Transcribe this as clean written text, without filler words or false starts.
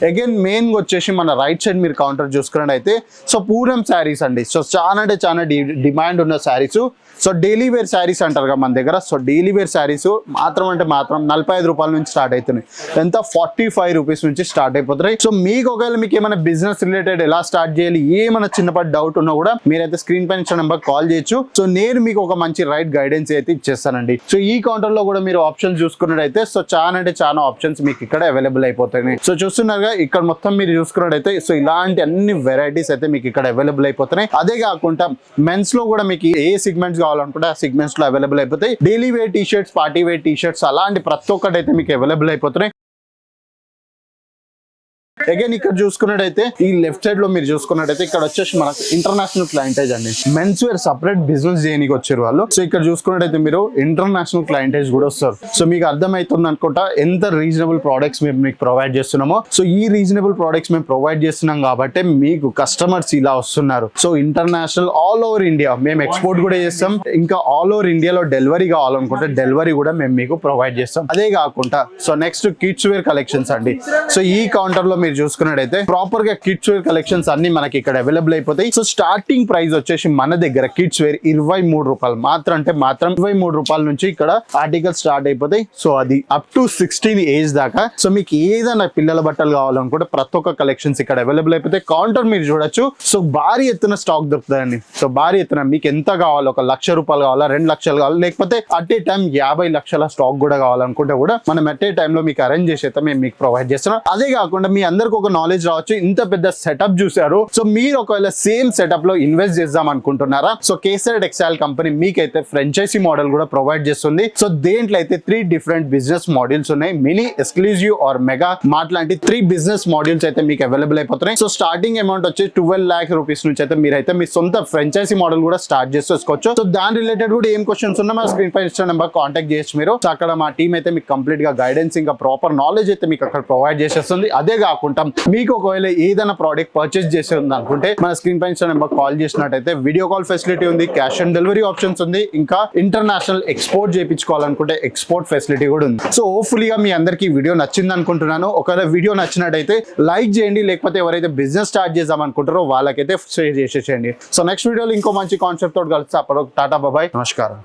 Again main గా వచ్చేసి మన రైట్ సైడ్ మీరు కౌంటర్ చూసుకున్నట్టయితే సో పూరం శారీస్ అండి. సో చాలా అంటే చాలా డిమాండ్ ఉన్న saris. So daily wear saris అంటారు కదా మన దగ్గర. సో డైలీ వేర్ శారీస్ మాత్రం 45 రూపాయల నుంచి స్టార్ట్ అవుతున్నాయి. ఎంత 45 రూపీస్ నుంచి స్టార్ట్ అయిపోతున్నాయి. సో మీకు ఒకవేళ మీకు ఏమైనా బిజినెస్ రిలేటెడ్ ఎలా స్టార్ట్ చేయాలి, ఏమైనా చిన్నపాటి డౌట్ ఉన్నా కూడా మీరైతే స్క్రీన్ పైన ఇచ్చిన నెంబర్ కాల్ చేయొచ్చు. సో నేను మీకు ఒక మంచి రైట్ గైడెన్స్ అయితే ఇచ్చేస్తానండి. సో ఈ కౌంటర్ లో కూడా మీరు ఆప్షన్స్ చూసుకున్నట్టయితే సో చాలా అంటే చాలా ఆప్షన్స్ మీకు ఇక్కడ అవైలబుల్ అయిపోతాయి. సో చూస్తున్నారుగా ఇక్కడ మొత్తం మీరు చూసుకున్నట్టయితే సో ఇలాంటి అన్ని వెరైటీస్ అయితే మీకు ఇక్కడ అవైలబుల్ అయిపోతున్నాయి. అదే కాకుండా మెన్స్ లో కూడా మీకు ఏ సిగ్మెంట్స్ కావాలనుకుంటే ఆ సిగ్మెంట్స్ లో అవైలబుల్ అయిపోతాయి. Daily wear T shirts, party wear T shirts అలాంటి ప్రతి ఒక్కటి అయితే మీకు అవైలబుల్ అయిపోతున్నాయి. అగైన్ ఇక్కడ చూసుకున్నట్టయితే ఈ లెఫ్ట్ సైడ్ లో మీరు చూసుకున్నట్టయితే ఇక్కడ వచ్చేసి మనకు ఇంటర్నేషనల్ క్లయింటేజ్ అండి. మెన్స్ వేర్ సపరేట్ బిజినెస్ చేయడానికి వచ్చారు వాళ్ళు. సో ఇక్కడ చూసుకున్నట్టయితే మీరు ఇంటర్నేషనల్ క్లయింటేజ్ కూడా వస్తారు. సో మీకు అర్థమవుతుంది అనుకుంటా ఎంత రీజనబుల్ ప్రోడక్ట్స్ మేము మీకు ప్రొవైడ్ చేస్తున్నామో. సో ఈ రీజనబుల్ ప్రోడక్ట్స్ మేము ప్రొవైడ్ చేస్తున్నాం కాబట్టి మీకు కస్టమర్స్ ఇలా వస్తున్నారు. So international all over India మేము ఎక్స్పోర్ట్ కూడా చేస్తాం. ఇంకా ఆల్ ఓవర్ ఇండియాలో డెలివరీ కావాలనుకుంటే డెలివరీ కూడా మేము మీకు ప్రొవైడ్ చేస్తాం. అదే కాకుండా so next kids wear collections అండి. సో ఈ కౌంటర్ లో మీరు చూసుకున్నట్టయితే ప్రాపర్ గా కిడ్స్ వేర్ కలెక్షన్స్ అన్ని మనకి ఇక్కడ అవైలబుల్ అయిపోతాయి. సో స్టార్టింగ్ ప్రైస్ వచ్చేసి మన దగ్గర కిడ్స్ వేర్ 23 రూపాయలు మాత్రం 23 రూపాయల నుంచి ఇక్కడ ఆర్టికల్ స్టార్ట్ అయిపోతాయి. సో అది అప్ టు 16 ఏజ్ దాకా. సో మీకు ఏదైనా పిల్లల బట్టలు కావాలనుకుంటే ప్రతి ఒక్క కలెక్షన్స్ ఇక్కడ అవైలబుల్ అయిపోతాయి. కౌంటర్ మీరు చూడొచ్చు. సో భారీ ఎత్తున స్టాక్ దొరుకుతుందండి. సో భారీ ఎత్తున మీకు ఎంత కావాలో 1 లక్ష రూపాయలు కావాలా, 2 లక్షలు కావాలి, లేకపోతే అట్ ఏ టైం 50 లక్షల స్టాక్ కూడా కావాలనుకుంటే కూడా మనం అట్ ఏ టైంలో మీకు అరేంజ్ చేసి అయితే మేము మీకు ప్రొవైడ్ చేస్తున్నాం. అదే కాకుండా మీ అందరికి ఒక నాలెడ్జ్ రావచ్చు, ఇంత పెద్ద సెటప్ చూసారు. సో మీరు ఒకవేళ సేమ్ సెటప్ లో ఇన్వెస్ట్ చేద్దాం అనుకుంటున్నారా? సో కేసర్ టెక్స్టైల్ కంపెనీ మీకైతే ఫ్రాంచైజీ మోడల్ కూడా ప్రొవైడ్ చేస్తుంది. సో దేంట్లో అయితే 3 డిఫరెంట్ బిజినెస్ మోడల్స్ ఉన్నాయి. Mini, exclusive are mega mart లాంటి 3 బిజినెస్ మోడల్స్ అయితే మీకు అవైలబుల్ అయిపోతున్నాయి. సో స్టార్టింగ్ అమౌంట్ వచ్చి 12 లాక్ రూపీస్ నుంచి అయితే మీరైతే మీ సొంత ఫ్రాంచైజీ మోడల్ కూడా స్టార్ట్ చేసుకోవచ్చు. సో దాని రిలేటెడ్ కూడా ఏం క్వశ్చన్స్ ఉన్నా మా స్క్రీన్ పై ఇచ్చిన నెంబర్ కాంటాక్ట్ చేయొచ్చు మీరు. సో అక్కడ మా టీం అయితే మీకు కంప్లీట్ గా గైడెన్స్ ఇంకా ప్రాపర్ నాలెడ్జ్ అయితే మీకు అక్కడ ప్రొవైడ్ చేసేస్తుంది. అదే కాకుండా మీకు ఒకవేళ ఏదైనా ప్రోడక్ట్ పర్చేస్ చేసే ఉంది అనుకుంటే మన స్క్రీన్ పై ఇచ్చిన నెంబర్ కాల్ చేసినట్టయితే వీడియో కాల్ ఫెసిలిటీ ఉంది, క్యాష్ ఆన్ డెలివరీ ఆప్షన్స్ ఉంది, ఇంకా ఇంటర్నేషనల్ ఎక్స్పోర్ట్ చేయించుకోవాలనుకుంటే ఎక్స్పోర్ట్ ఫెసిలిటీ కూడా ఉంది. సో హోప్ఫుల్లీ గా మీ అందరికి వీడియో నచ్చింది అనుకుంటున్నాను. ఒకవేళ వీడియో నచ్చినట్టయితే లైక్ చేయండి, లేకపోతే ఎవరైతే బిజినెస్ స్టార్ట్ చేద్దాం అనుకుంటారో వాళ్ళకైతే షేర్ చేసేయండి. సో నెక్స్ట్ వీడియోలో ఇంకో మంచి కాన్సెప్ట్ తోటి కలిసి అప్పుడు టాటా బాబాయ్, నమస్కారం.